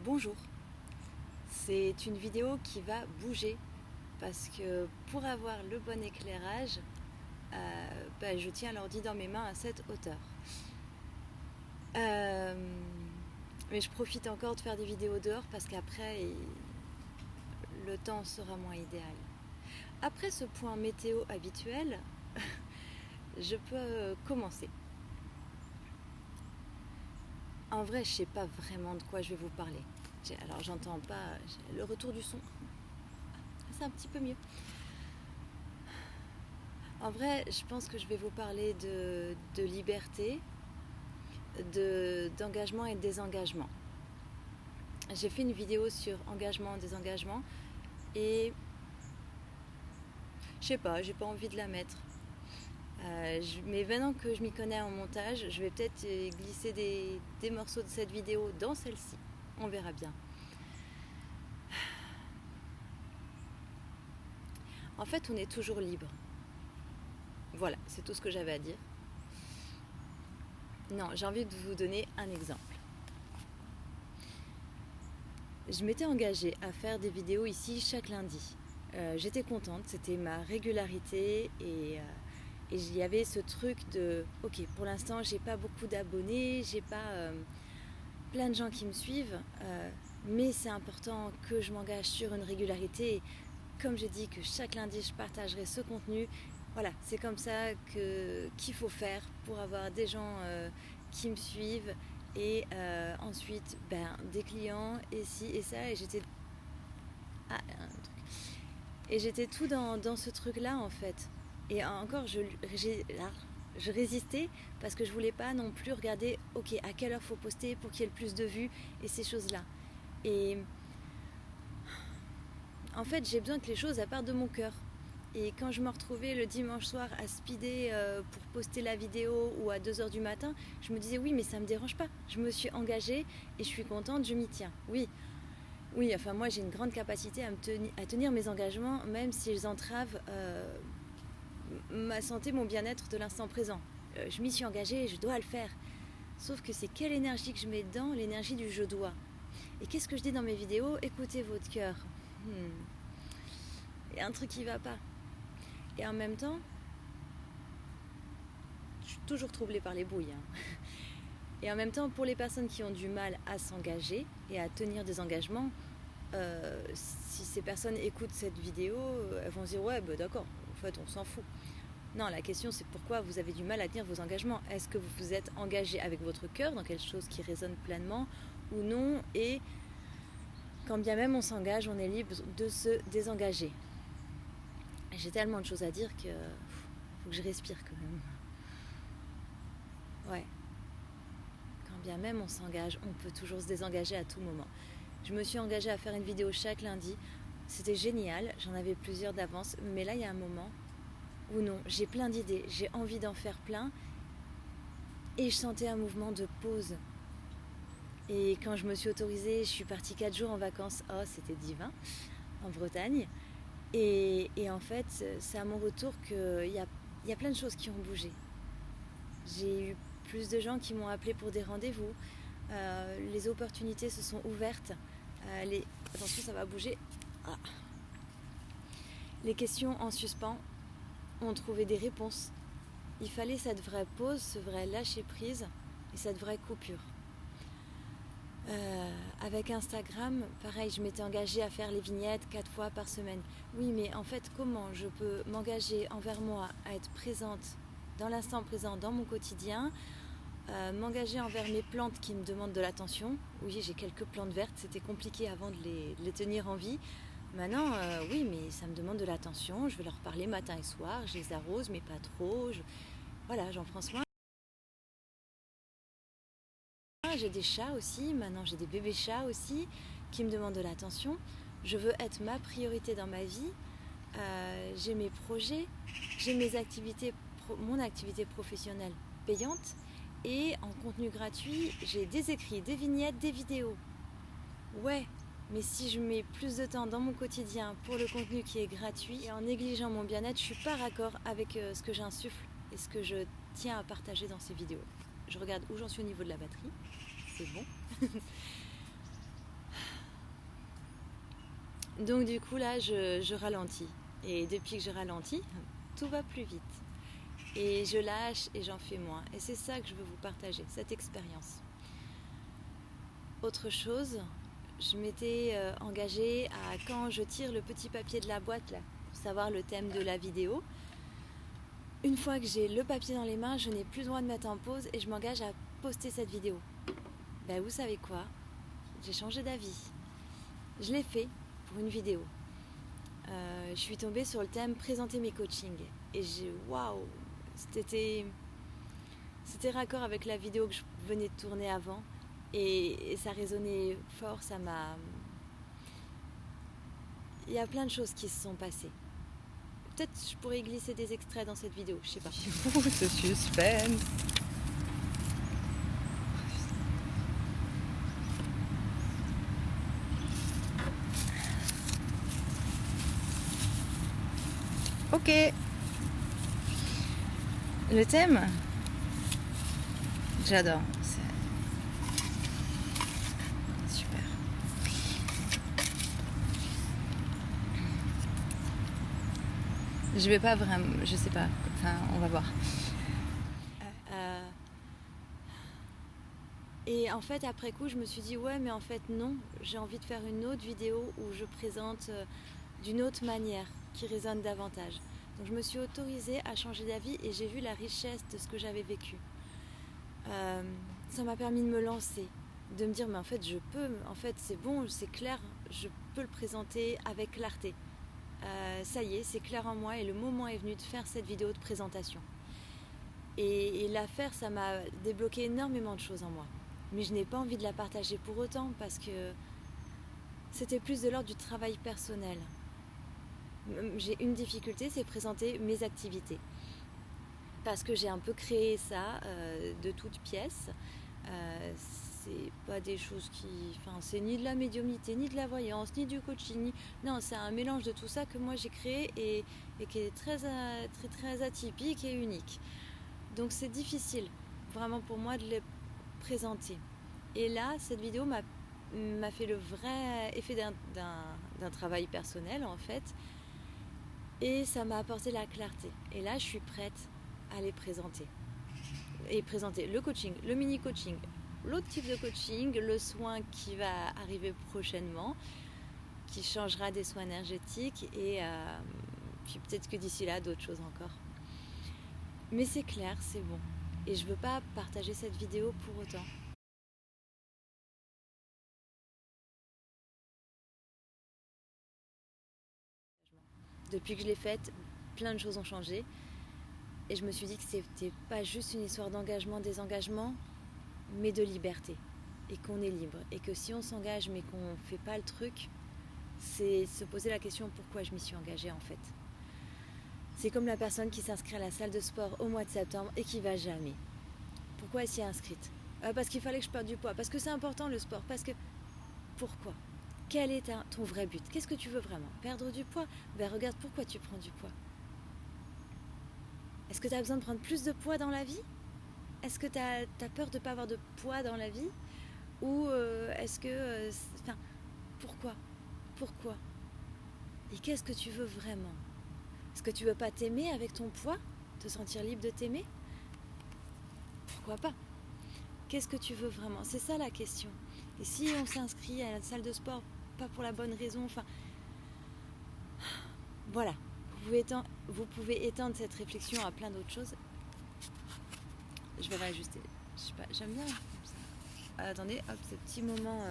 Bonjour, c'est une vidéo qui va bouger parce que pour avoir le bon éclairage, je tiens l'ordi dans mes mains à cette hauteur. Mais je profite encore de faire des vidéos dehors parce qu'après le temps sera moins idéal. Après ce point météo habituel, je peux commencer. En vrai, je sais pas vraiment de quoi je vais vous parler. Alors j'entends pas le retour du son. C'est un petit peu mieux. En vrai, je pense que je vais vous parler de liberté, d'engagement et de désengagement. J'ai fait une vidéo sur engagement, désengagement et je sais pas, j'ai pas envie de la mettre. Mais maintenant que je m'y connais en montage, je vais peut-être glisser des morceaux de cette vidéo dans celle-ci. On verra bien. En fait, on est toujours libre. Voilà, c'est tout ce que j'avais à dire. Non, j'ai envie de vous donner un exemple. Je m'étais engagée à faire des vidéos ici chaque lundi. J'étais contente, c'était ma régularité et il y avait ce truc de ok, pour l'instant j'ai pas beaucoup d'abonnés, j'ai pas plein de gens qui me suivent, mais c'est important que je m'engage sur une régularité. Et comme j'ai dit que chaque lundi je partagerai ce contenu, voilà, c'est comme ça qu'il faut faire pour avoir des gens qui me suivent et ensuite des clients et ci et ça. Et j'étais j'étais tout dans ce truc là en fait. Et encore je résistais parce que je voulais pas non plus regarder ok à quelle heure faut poster pour qu'il y ait le plus de vues et ces choses là. Et en fait j'ai besoin que les choses partent de mon cœur. Et quand je me retrouvais le dimanche soir à speeder pour poster la vidéo ou à 2h du matin, je me disais oui mais ça me dérange pas. Je me suis engagée et je suis contente, je m'y tiens. Oui, enfin moi j'ai une grande capacité à tenir mes engagements même s'ils entravent ma santé, mon bien-être de l'instant présent. Je m'y suis engagée, je dois le faire. Sauf que c'est quelle énergie que je mets dedans, l'énergie du je dois. Et qu'est-ce que je dis dans mes vidéos? Écoutez votre cœur. Il y a un truc qui va pas. Et en même temps, je suis toujours troublée par les brouilles. Et en même temps, pour les personnes qui ont du mal à s'engager et à tenir des engagements, si ces personnes écoutent cette vidéo, elles vont se dire ouais, d'accord, en fait, on s'en fout. Non, la question c'est pourquoi vous avez du mal à tenir vos engagements. Est-ce que vous vous êtes engagé avec votre cœur dans quelque chose qui résonne pleinement ou non? Et quand bien même on s'engage, on est libre de se désengager. J'ai tellement de choses à dire que faut que je respire quand même. Ouais. Quand bien même on s'engage, on peut toujours se désengager à tout moment. Je me suis engagée à faire une vidéo chaque lundi. C'était génial, j'en avais plusieurs d'avance, mais là il y a un moment où non, j'ai plein d'idées, j'ai envie d'en faire plein et je sentais un mouvement de pause. Et quand je me suis autorisée, je suis partie 4 jours en vacances, oh c'était divin, en Bretagne. Et en fait, c'est à mon retour qu'il y a plein de choses qui ont bougé. J'ai eu plus de gens qui m'ont appelé pour des rendez-vous. Les opportunités se sont ouvertes. Attention, ça va bouger. Les questions en suspens ont trouvé des réponses. Il fallait cette vraie pause, ce vrai lâcher prise et cette vraie coupure. Avec Instagram, pareil, je m'étais engagée à faire les vignettes 4 fois par semaine. Oui, mais en fait, comment je peux m'engager envers moi à être présente dans l'instant présent, dans mon quotidien, m'engager envers mes plantes qui me demandent de l'attention. Oui, j'ai quelques plantes vertes, c'était compliqué avant de les tenir en vie. Maintenant, oui, mais ça me demande de l'attention, je vais leur parler matin et soir, je les arrose, mais pas trop. Voilà, j'en prends soin. J'ai des chats aussi, maintenant j'ai des bébés chats aussi qui me demandent de l'attention. Je veux être ma priorité dans ma vie. J'ai mes projets, j'ai mes activités, mon activité professionnelle payante et en contenu gratuit, j'ai des écrits, des vignettes, des vidéos. Ouais, mais si je mets plus de temps dans mon quotidien pour le contenu qui est gratuit et en négligeant mon bien-être, je suis pas raccord avec ce que j'insuffle et ce que je tiens à partager dans ces vidéos. Je regarde où j'en suis au niveau de la batterie. C'est bon. Donc du coup là je ralentis. Et depuis que je ralentis, tout va plus vite. Et je lâche et j'en fais moins. Et c'est ça que je veux vous partager, cette expérience. Autre chose, je m'étais engagée à, quand je tire le petit papier de la boîte là, pour savoir le thème de la vidéo, une fois que j'ai le papier dans les mains, je n'ai plus le droit de mettre en pause et je m'engage à poster cette vidéo. Ben vous savez quoi ? J'ai changé d'avis. Je l'ai fait pour une vidéo. Je suis tombée sur le thème présenter mes coachings. Et waouh, c'était raccord avec la vidéo que je venais de tourner avant. Et ça résonnait fort, ça m'a... Il y a plein de choses qui se sont passées. Peut-être je pourrais glisser des extraits dans cette vidéo, je sais pas. Ce suspense. Ok. Le thème, j'adore. C'est super. Je vais pas vraiment, je sais pas. Enfin, on va voir. Et en fait, après coup, je me suis dit, ouais, mais en fait, non, j'ai envie de faire une autre vidéo où je présente d'une autre manière, qui résonne davantage. Donc je me suis autorisée à changer d'avis et j'ai vu la richesse de ce que j'avais vécu. Ça m'a permis de me lancer, de me dire, mais en fait, je peux, en fait, c'est bon, c'est clair, je peux le présenter avec clarté. Ça y est, c'est clair en moi et le moment est venu de faire cette vidéo de présentation. Et la faire, ça m'a débloqué énormément de choses en moi. Mais je n'ai pas envie de la partager pour autant parce que c'était plus de l'ordre du travail personnel. J'ai une difficulté, c'est présenter mes activités. Parce que j'ai un peu créé ça de toutes pièces. C'est pas des choses qui... Enfin, c'est ni de la médiumnité, ni de la voyance, ni du coaching. Non, c'est un mélange de tout ça que moi j'ai créé et qui est très, très, très atypique et unique. Donc c'est difficile, vraiment pour moi, de les présenter. Et là, cette vidéo m'a fait le vrai effet d'un travail personnel, en fait. Et ça m'a apporté la clarté. Et là, je suis prête à les présenter. Et présenter le coaching, le mini-coaching, l'autre type de coaching, le soin qui va arriver prochainement, qui changera des soins énergétiques. Et puis peut-être que d'ici là, d'autres choses encore. Mais c'est clair, c'est bon. Et je ne veux pas partager cette vidéo pour autant. Depuis que je l'ai faite, plein de choses ont changé. Et je me suis dit que c'était pas juste une histoire d'engagement, désengagement, mais de liberté. Et qu'on est libre. Et que si on s'engage mais qu'on ne fait pas le truc, c'est se poser la question pourquoi je m'y suis engagée en fait. C'est comme la personne qui s'inscrit à la salle de sport au mois de septembre et qui va jamais. Pourquoi elle s'y est inscrite ? Parce qu'il fallait que je perde du poids. Parce que c'est important le sport. Parce que... Pourquoi ? Quel est ton vrai but ? Qu'est-ce que tu veux vraiment ? Perdre du poids ? Ben regarde pourquoi tu prends du poids. Est-ce que tu as besoin de prendre plus de poids dans la vie ? Est-ce que tu as peur de ne pas avoir de poids dans la vie ? Ou est-ce que... pourquoi ? Pourquoi ? Et qu'est-ce que tu veux vraiment ? Est-ce que tu veux pas t'aimer avec ton poids ? Te sentir libre de t'aimer ? Pourquoi pas ? Qu'est-ce que tu veux vraiment ? C'est ça la question. Et si on s'inscrit à la salle de sport, pas pour la bonne raison, enfin... Voilà. Vous pouvez étendre cette réflexion à plein d'autres choses. Je vais réajuster. Je sais pas, j'aime bien comme ça. Attendez, hop, ce petit moment,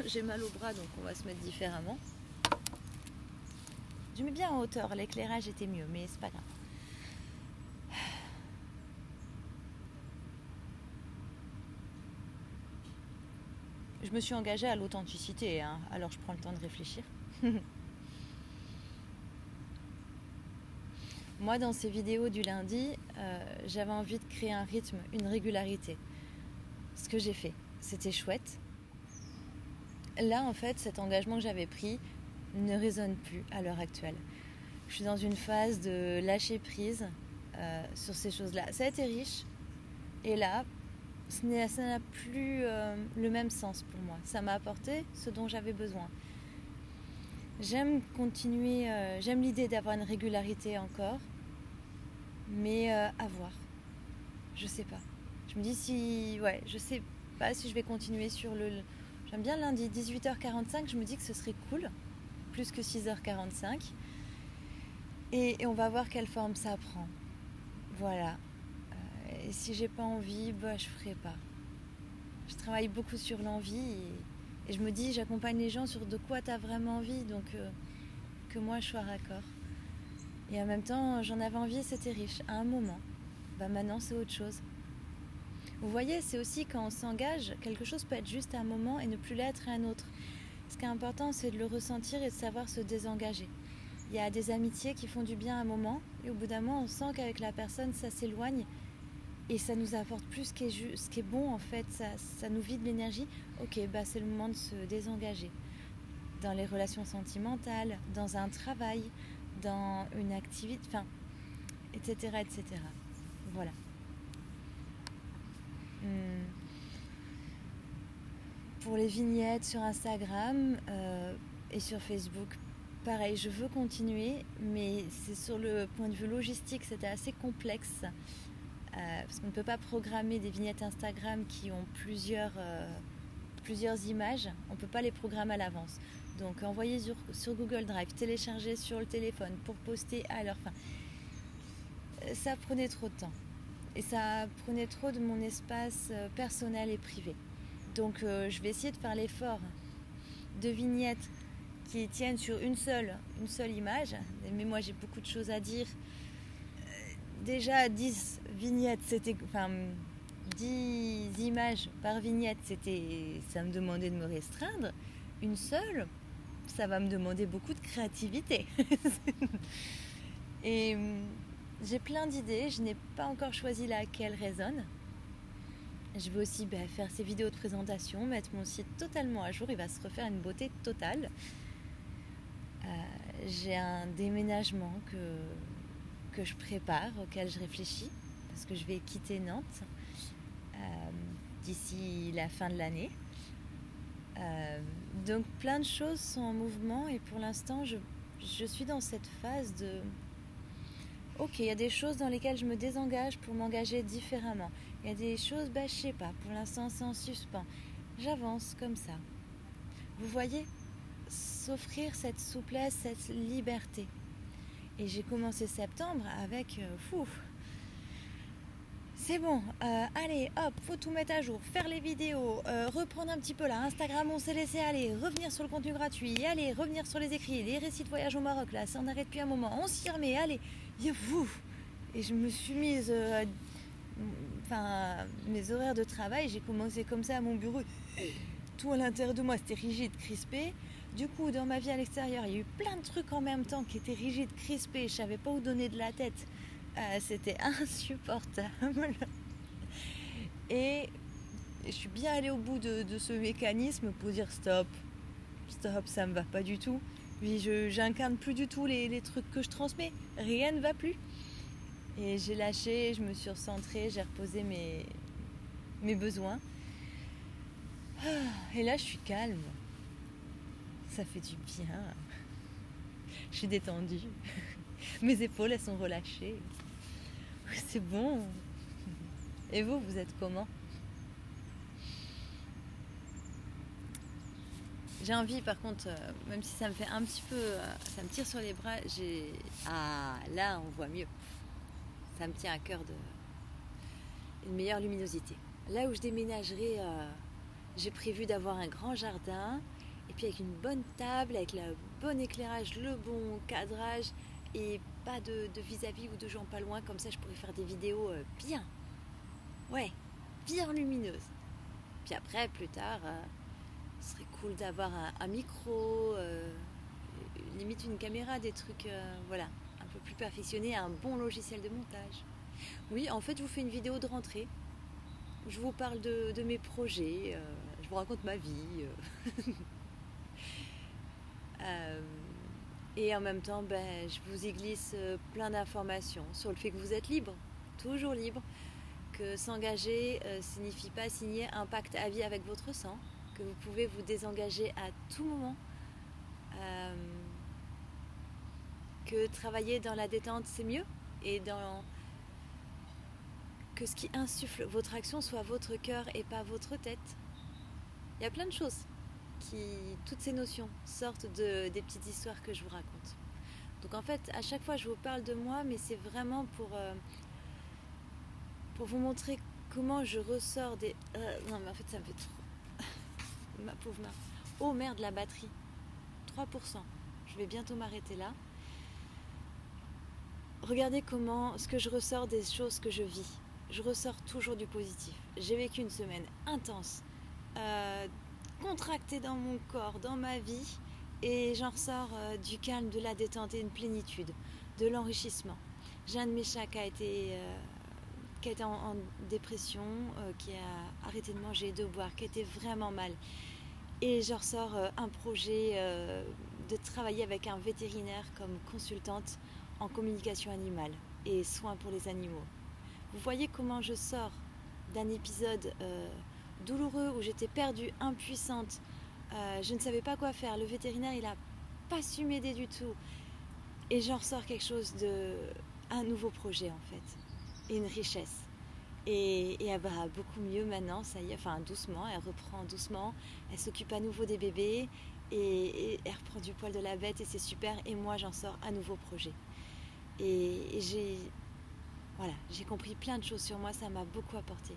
j'ai mal au bras, donc on va se mettre différemment. Je mets bien en hauteur, l'éclairage était mieux, mais c'est pas grave. Je me suis engagée à l'authenticité, hein, alors je prends le temps de réfléchir. Moi, dans ces vidéos du lundi, j'avais envie de créer un rythme, une régularité. Ce que j'ai fait, c'était chouette. Là, en fait, cet engagement que j'avais pris ne résonne plus à l'heure actuelle. Je suis dans une phase de lâcher prise sur ces choses-là. Ça a été riche, et là, ça n'a plus le même sens pour moi. Ça m'a apporté ce dont j'avais besoin. J'aime continuer, j'aime l'idée d'avoir une régularité encore, mais à voir. Je sais pas. Je me dis je sais pas si je vais continuer sur J'aime bien lundi 18h45, je me dis que ce serait cool, plus que 6h45. Et on va voir quelle forme ça prend. Voilà. Et si j'ai pas envie, je ferai pas. Je travaille beaucoup sur l'envie et je me dis, j'accompagne les gens sur de quoi tu as vraiment envie, donc que moi je sois raccord. Et en même temps, j'en avais envie et c'était riche, à un moment. Maintenant c'est autre chose. Vous voyez, c'est aussi quand on s'engage, quelque chose peut être juste à un moment et ne plus l'être à un autre. Ce qui est important, c'est de le ressentir et de savoir se désengager. Il y a des amitiés qui font du bien à un moment et au bout d'un moment, on sent qu'avec la personne, ça s'éloigne et ça nous apporte plus ce qui est bon en fait, ça nous vide l'énergie. Ok, c'est le moment de se désengager. Dans les relations sentimentales, dans un travail, dans une activité, etc., etc. Voilà. Pour les vignettes sur Instagram et sur Facebook, pareil, je veux continuer, mais c'est sur le point de vue logistique, c'était assez complexe parce qu'on ne peut pas programmer des vignettes Instagram qui ont plusieurs images, on ne peut pas les programmer à l'avance. Donc envoyer sur Google Drive, télécharger sur le téléphone pour poster à l'heure. Ça prenait trop de temps et ça prenait trop de mon espace personnel et privé. Donc je vais essayer de faire l'effort de vignettes qui tiennent sur une seule image. Mais moi j'ai beaucoup de choses à dire. Déjà 10 vignettes, 10 images par vignette, ça me demandait de me restreindre. Une seule, ça va me demander beaucoup de créativité. Et j'ai plein d'idées, je n'ai pas encore choisi laquelle résonne. Je vais aussi faire ces vidéos de présentation, mettre mon site totalement à jour, il va se refaire une beauté totale. J'ai un déménagement que je prépare, auquel je réfléchis, parce que je vais quitter Nantes d'ici la fin de l'année. Donc plein de choses sont en mouvement et pour l'instant je suis dans cette phase de ok, il y a des choses dans lesquelles je me désengage pour m'engager différemment. Il y a des choses, je sais pas, pour l'instant c'est en suspens. J'avance comme ça. Vous voyez, s'offrir cette souplesse, cette liberté. Et j'ai commencé septembre avec c'est bon, allez, hop, faut tout mettre à jour, faire les vidéos, reprendre un petit peu là, Instagram on s'est laissé aller, revenir sur le contenu gratuit, allez, revenir sur les écrits, les récits de voyage au Maroc, là, ça en arrête depuis un moment, on s'y remet, allez, et je me suis mise, mes horaires de travail, j'ai commencé comme ça à mon bureau, tout à l'intérieur de moi c'était rigide, crispé. Du coup, dans ma vie à l'extérieur, il y a eu plein de trucs en même temps qui étaient rigides, crispés, je savais pas où donner de la tête. C'était insupportable. Et je suis bien allée au bout de ce mécanisme pour dire stop, ça me va pas du tout. Puis j'incarne plus du tout les trucs que je transmets. Rien ne va plus. Et j'ai lâché, je me suis recentrée, j'ai reposé mes besoins. Et là, je suis calme. Ça fait du bien. Je suis détendue. Mes épaules, elles sont relâchées. C'est bon. Et vous êtes comment? J'ai envie, par contre, même si ça me fait un petit peu... ça me tire sur les bras, là, on voit mieux. Ça me tient à cœur une meilleure luminosité. Là où je déménagerai, j'ai prévu d'avoir un grand jardin, et puis avec une bonne table, avec le bon éclairage, le bon cadrage, et pas de vis-à-vis ou de gens pas loin, comme ça je pourrais faire des vidéos bien lumineuses. Puis après, plus tard, ce serait cool d'avoir un micro, limite une caméra, des trucs un peu plus perfectionnés, un bon logiciel de montage. Oui, en fait je vous fais une vidéo de rentrée, je vous parle de mes projets, je vous raconte ma vie. Et en même temps, je vous y glisse plein d'informations sur le fait que vous êtes libre, toujours libre, que s'engager signifie pas signer un pacte à vie avec votre sang, que vous pouvez vous désengager à tout moment. que travailler dans la détente c'est mieux et que ce qui insuffle votre action soit votre cœur et pas votre tête. Il y a plein de choses toutes ces notions sortent des petites histoires que je vous raconte. Donc en fait, à chaque fois je vous parle de moi, mais c'est vraiment pour vous montrer comment je ressors des... non mais en fait ça me fait trop... Ma pauvre Marc. Oh merde, la batterie. 3%. Je vais bientôt m'arrêter là. Regardez comment ce que je ressors des choses que je vis. Je ressors toujours du positif. J'ai vécu une semaine intense, contractée dans mon corps, dans ma vie, et j'en ressors du calme, de la détente et une plénitude, de l'enrichissement. J'ai un de mes chats qui a été en dépression, qui a arrêté de manger et de boire, qui était vraiment mal. Et je ressors un projet de travailler avec un vétérinaire comme consultante en communication animale et soins pour les animaux. Vous voyez comment je sors d'un épisode douloureux où j'étais perdue, impuissante, je ne savais pas quoi faire. Le vétérinaire, il n'a pas su m'aider du tout. Et j'en ressors quelque chose un nouveau projet en fait, et une richesse. Et elle va beaucoup mieux maintenant, ça y est, enfin doucement, elle reprend doucement, elle s'occupe à nouveau des bébés et elle reprend du poil de la bête et c'est super. Et moi, j'en sors un nouveau projet. Et j'ai compris plein de choses sur moi, ça m'a beaucoup apporté.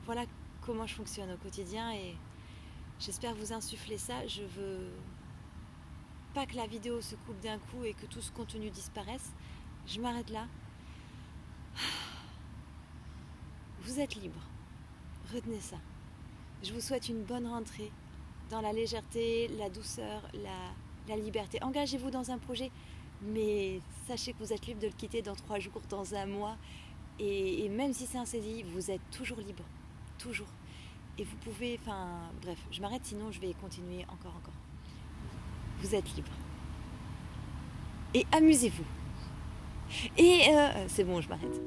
Voilà comment je fonctionne au quotidien et j'espère vous insuffler ça. Je veux pas que la vidéo se coupe d'un coup et que tout ce contenu disparaisse. Je m'arrête là. Vous êtes libre. Retenez ça. Je vous souhaite une bonne rentrée dans la légèreté, la douceur, la liberté. Engagez-vous dans un projet, mais sachez que vous êtes libre de le quitter dans 3 jours, dans 1 mois. Et même si c'est un CDI, vous êtes toujours libre. Toujours. Et vous pouvez... bref, je m'arrête, sinon je vais continuer encore. Vous êtes libre. Et amusez-vous. Et c'est bon, je m'arrête.